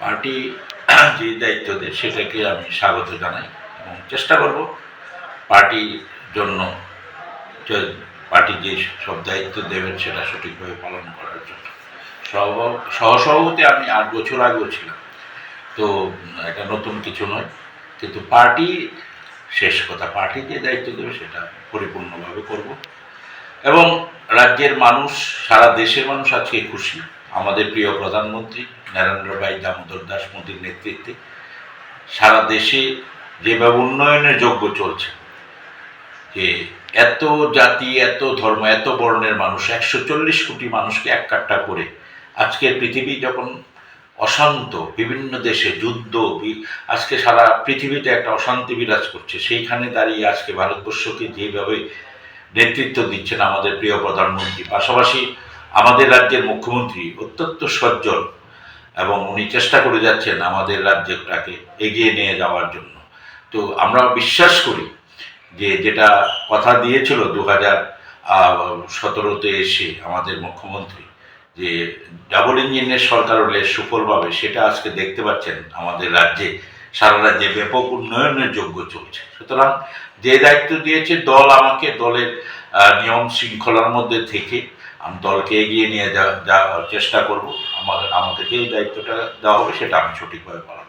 Party যে দায়িত্ব দেয় সেটাকে আমি স্বাগত জানাই এবং চেষ্টা করব পার্টির জন্য পার্টি যে সব দায়িত্ব দেবেন সেটা সঠিকভাবে পালন করার জন্য। সহসভাপতি আমি ৮ বছর আগেও ছিলাম, তো এটা নতুন কিছু নয়, কিন্তু পার্টি শেষ কথা, পার্টি যে দায়িত্ব দেবে সেটা পরিপূর্ণভাবে করব। এবং রাজ্যের মানুষ, সারা দেশের মানুষ আজকে খুশি আমাদের প্রিয় প্রধানমন্ত্রী নরেন্দ্র ভাই দামোদর দাস মোদীর নেতৃত্বে সারা দেশে যেভাবে উন্নয়নের যজ্ঞ চলছে, যে এত জাতি, এত ধর্ম, এত বর্ণের মানুষ, ১৪০ কোটি মানুষকে এক কাট্টা করে আজকের পৃথিবী যখন অশান্ত, বিভিন্ন দেশে যুদ্ধ, আজকে সারা পৃথিবীতে একটা অশান্তি বিরাজ করছে, সেইখানে দাঁড়িয়ে আজকে ভারতবর্ষকে যেভাবে নেতৃত্ব দিচ্ছেন আমাদের প্রিয় প্রধানমন্ত্রী, পাশাপাশি আমাদের রাজ্যের মুখ্যমন্ত্রী অত্যন্ত সজ্জন এবং উনি চেষ্টা করে যাচ্ছেন আমাদের রাজ্যটাকে এগিয়ে নিয়ে যাওয়ার জন্য। তো আমরা বিশ্বাস করি যে যেটা কথা দিয়েছিল 2017-তে এসে আমাদের মুখ্যমন্ত্রী, যে ডাবল ইঞ্জিনের সরকার হলে সুফল পাবে, সেটা আজকে দেখতে পাচ্ছেন আমাদের রাজ্যে, সারা রাজ্যে ব্যাপক উন্নয়নের যজ্ঞ চলছে। সুতরাং যে দায়িত্ব দিয়েছে দল আমাকে, দলের নিয়ম শৃঙ্খলার মধ্যে থেকে আমি দলকে এগিয়ে নিয়ে যাওয়ার চেষ্টা করব। আমাকে যে দায়িত্বটা দেওয়া হবে সেটা আমি সঠিকভাবে পালন